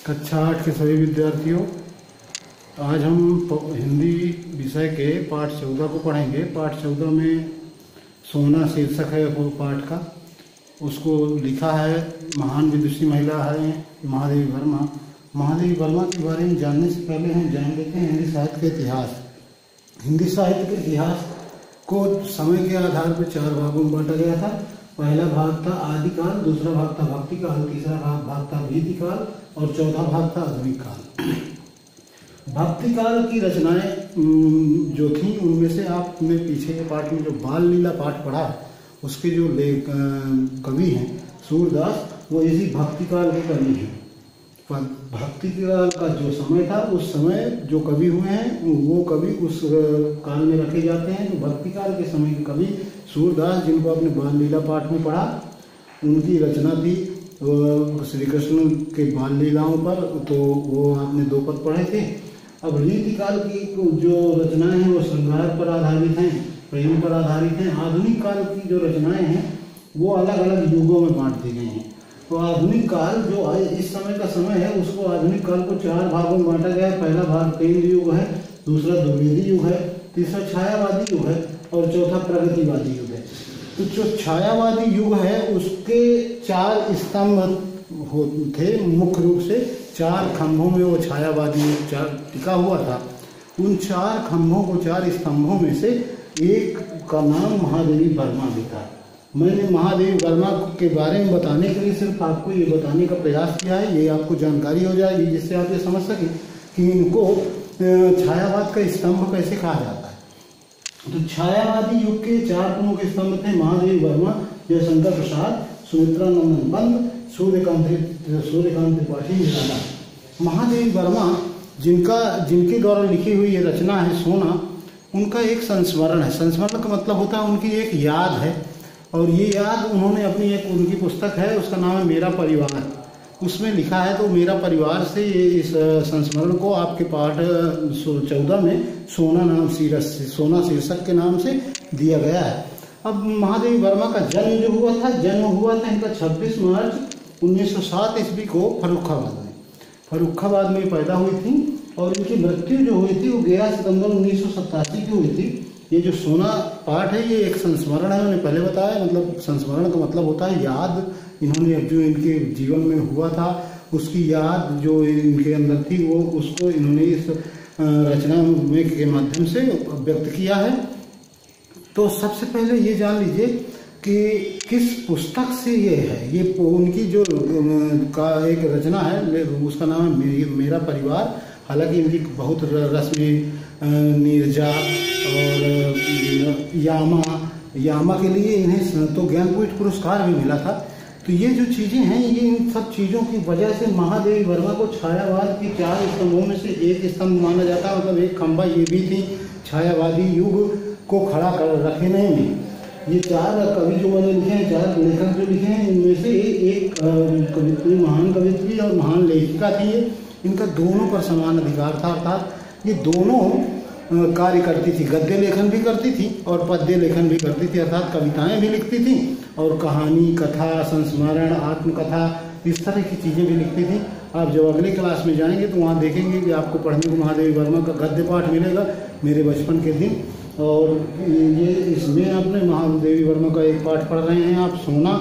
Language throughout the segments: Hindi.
कक्षा 8 के सभी विद्यार्थियों, आज हम हिंदी विषय के पाठ 14 को पढ़ेंगे। पाठ 14 में सोना शीर्षक है वो पाठ का। उसको लिखा है महान विदुषी महिला है महादेवी वर्मा। महादेवी वर्मा के बारे में जानने से पहले हम जान लेते हैं हिंदी साहित्य का इतिहास। हिंदी साहित्य के इतिहास को समय के आधार पर 4 भागों में बांटा गया था। पहला भाग था आदिकाल, दूसरा भाग था भक्ति काल, तीसरा भाग था भीति काल और चौथा भाग था आधुनिक काल। भक्ति काल की रचनाएं जो थी उनमें से आपने पीछे के पाठ में जो बाल लीला पाठ पढ़ा उसके जो कवि हैं सूरदास, वो इसी भक्ति काल के कवि हैं। भक्ति काल का जो समय था उस समय जो कवि हुए हैं वो कवि उस काल में रखे जाते हैं। तो भक्ति काल के समय के कवि सूरदास, जिनको आपने बाल लीला पाठ में पढ़ा, उनकी रचना थी श्री कृष्ण के बाल लीलाओं पर। तो वो आपने 2 पद पढ़े थे। अब रीति काल की जो रचनाएं हैं वो श्रृंगार पर आधारित हैं, प्रेम पर आधारित हैं। आधुनिक काल की जो रचनाएं हैं वो अलग अलग युगों में बांट दी गई हैं। तो आधुनिक काल जो इस समय का समय है उसको आधुनिक काल को 4 भागों में बांटा गया है। पहला भाग तेंद्र युग है, दूसरा द्विवेदी युग है, तीसरा छायावादी युग है और चौथा प्रगतिवादी युग है। तो जो छायावादी युग है उसके 4 स्तंभ थे। मुख्य रूप से 4 खंभों में वो छायावादी युग टिका हुआ था। उन 4 खंभों को 4 स्तंभों में से एक का नाम महादेवी वर्मा भी था। मैंने महादेवी वर्मा के बारे में बताने के लिए सिर्फ आपको ये बताने का प्रयास किया है, ये आपको जानकारी हो जाएगी जिससे आप ये समझ सकें कि इनको छायावाद का स्तंभ कैसे कहा जाता है। तो छायावादी युग के 4 प्रमुख स्तंभ थे महादेवी वर्मा, जयशंकर प्रसाद, सुमित्रा नंदन पंत, सूर्यकांत त्रिपाठी निराला। महादेवी वर्मा जिनके द्वारा लिखी हुई ये रचना है सोना, उनका एक संस्मरण है। संस्मरण का मतलब होता है उनकी एक याद है, और ये याद उन्होंने अपनी एक उनकी पुस्तक है, उसका नाम है मेरा परिवार, उसमें लिखा है। तो मेरा परिवार से ये इस संस्मरण को आपके पाठ 14 में सोना शीर्षक के नाम से दिया गया है। अब महादेवी वर्मा का जन्म हुआ था इनका 26 मार्च 1907 ईस्वी को फर्रुखाबाद में पैदा हुई थी। और इनकी मृत्यु जो हुई थी वो 11 सितंबर 1987 की हुई थी। ये जो सोना पाठ है ये एक संस्मरण है, मैंने पहले बताया। मतलब संस्मरण का मतलब होता है याद। इन्होंने जो इनके जीवन में हुआ था उसकी याद जो इनके अंदर थी वो उसको इन्होंने इस रचना में के माध्यम से व्यक्त किया है। तो सबसे पहले ये जान लीजिए कि किस पुस्तक से ये है। ये उनकी जो का एक रचना है उसका नाम है मेरा परिवार। हालांकि इनकी बहुत रस्में नीरजा और यामा के लिए इन्हें तो ज्ञानपीठ पुरस्कार भी मिला था। तो ये जो चीज़ें हैं ये इन सब चीज़ों की वजह से महादेवी वर्मा को छायावाद के 4 स्तंभों में से एक स्तंभ माना जाता है। मतलब एक खंभा ये भी थी छायावादी युग को खड़ा कर रखने में। ये 4 कवि जो मैंने लिखे हैं, 4 लेखक जो लिखे हैं, इनमें से एक कवित्री, महान कवित्री और महान लेखिका थी। इनका दोनों पर समान अधिकार था, अर्थात ये दोनों कार्य करती थी। गद्य लेखन भी करती थी और पद्य लेखन भी करती थी, अर्थात कविताएं भी लिखती थी और कहानी, कथा, संस्मरण, आत्मकथा, इस तरह की चीज़ें भी लिखती थी। आप जब अगले क्लास में जाएंगे तो वहाँ देखेंगे कि आपको पढ़ने को महादेवी वर्मा का गद्य पाठ मिलेगा, मेरे बचपन के दिन। और ये इसमें आपने महादेवी वर्मा का एक पाठ पढ़ रहे हैं आप सोना।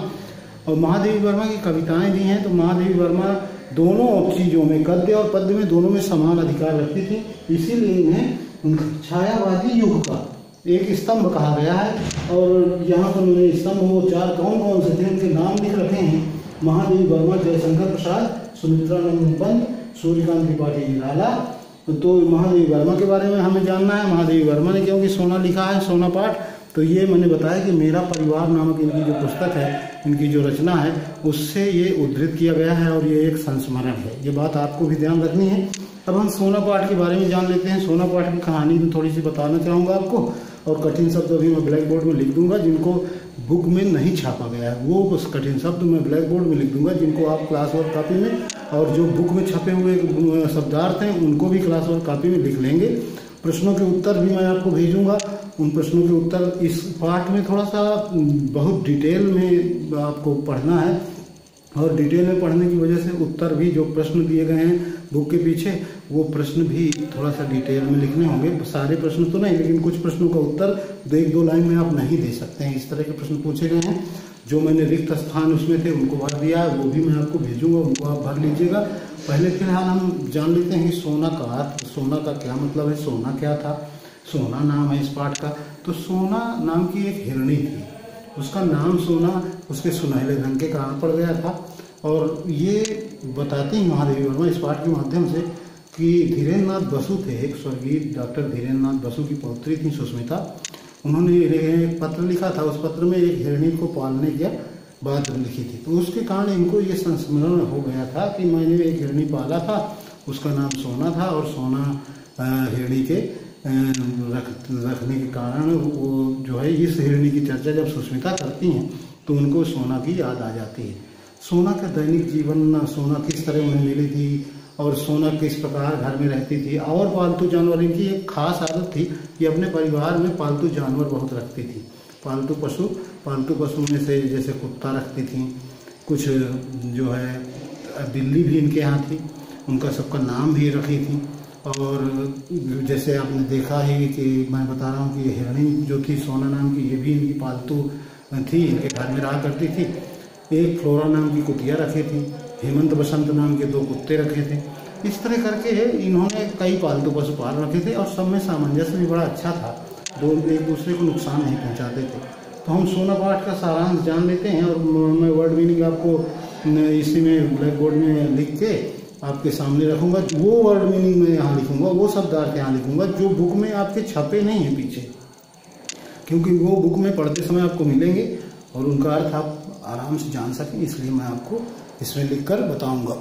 और महादेवी वर्मा की कविताएं भी हैं। तो महादेवी वर्मा दोनों चीज़ों में, गद्य और पद्य में, दोनों में समान अधिकार रखती थी। इसीलिए इन्हें छायावादी युग का एक स्तंभ कहा गया है। और यहाँ पर मैंने स्तंभ वो 4 कौन से थे उनके नाम लिख रखे हैं। महादेवी वर्मा, जयशंकर प्रसाद, सुमित्रा नंदन पंत, सूर्यकांत त्रिपाठी निराला। तो महादेवी वर्मा के बारे में हमें जानना है। महादेवी वर्मा ने क्योंकि सोना लिखा है, सोना पाठ, तो ये मैंने बताया कि मेरा परिवार नामक इनकी जो पुस्तक है, इनकी जो रचना है, उससे ये उद्धृत किया गया है और ये एक संस्मरण है। ये बात आपको भी ध्यान रखनी है। अब हम सोना पाठ के बारे में जान लेते हैं। सोना पाठ की कहानी में थोड़ी सी बताना चाहूँगा आपको, और कठिन शब्द अभी मैं ब्लैक बोर्ड में लिख दूंगा जिनको बुक में नहीं छापा गया है। वो उस कठिन शब्द मैं ब्लैक बोर्ड में लिख दूंगा जिनको आप क्लास वर्क कॉपी में, और जो बुक में छपे हुए शब्दार्थ हैं उनको भी क्लास वर्क कॉपी में लिख लेंगे। प्रश्नों के उत्तर भी मैं आपको भेजूंगा। उन प्रश्नों के उत्तर इस पाठ में थोड़ा सा बहुत डिटेल में आपको पढ़ना है। और डिटेल में पढ़ने की वजह से उत्तर भी जो प्रश्न दिए गए हैं बुक के पीछे, वो प्रश्न भी थोड़ा सा डिटेल में लिखने होंगे। सारे प्रश्न तो नहीं, लेकिन कुछ प्रश्नों का उत्तर एक दो लाइन में आप नहीं दे सकते हैं। इस तरह के प्रश्न पूछे गए हैं। जो मैंने रिक्त स्थान उसमें थे उनको भर दिया है, वो भी मैं आपको भेजूंगा, उनको आप भर लीजिएगा। पहले फिलहाल हम जान लेते हैं कि सोना का अर्थ, सोना का क्या मतलब है, सोना क्या था। सोना नाम है इस पाठ का। तो सोना नाम की एक हिरणी थी, उसका नाम सोना उसके सुनहरे रंग के कारण पड़ गया था। और ये बताते हैं महादेवी वर्मा इस पाठ के माध्यम से कि धीरेन्द्र नाथ बसु थे, एक स्वर्गीय डॉक्टर धीरेन्द्र नाथ बसु की पौत्री थी सुष्मिता। उन्होंने एक पत्र लिखा था, उस पत्र में एक हिरणी को पालने की बात लिखी थी। तो उसके कारण इनको ये संस्मरण हो गया था कि मैंने एक हिरणी पाला था, उसका नाम सोना था, और सोना हिरणी के रखने के कारण वो जो है इस हिरणी की चर्चा जब सुष्मिता करती हैं तो उनको सोना की याद आ जाती है। सोना का दैनिक जीवन, सोना किस तरह उन्हें मिली थी और सोना किस प्रकार घर में रहती थी, और पालतू जानवर, इनकी एक खास आदत थी कि अपने परिवार में पालतू जानवर बहुत रखती थी। पालतू पशु में से जैसे कुत्ता रखती थी, कुछ जो है बिल्ली भी इनके यहाँ थी, उनका सबका नाम भी रखी थी। और जैसे आपने देखा है कि मैं बता रहा हूँ कि ये हिरणी जो थी सोना नाम की, ये भी इनकी पालतू थी, इनके घर में रहा करती थी। एक फ्लोरा नाम की कुतिया रखी थी, हेमंत बसंत नाम के 2 कुत्ते रखे थे। इस तरह करके इन्होंने कई पालतू पशु पाल रखे थे और सब में सामंजस्य भी बड़ा अच्छा था, दोनों एक दूसरे को नुकसान नहीं पहुंचाते थे। तो हम सोना पाठ का सारांश जान लेते हैं और मैं वर्ड मीनिंग आपको इसी में ब्लैक बोर्ड में लिख के आपके सामने रखूंगा। वो वर्ड मीनिंग में यहाँ लिखूंगा, वो शब्दार्थ यहाँ लिखूंगा जो बुक में आपके छपे नहीं हैं पीछे, क्योंकि वो बुक में पढ़ते समय आपको मिलेंगे और उनका अर्थ आप आराम से जान सकें, इसलिए मैं आपको इसमें लिखकर बताऊंगा।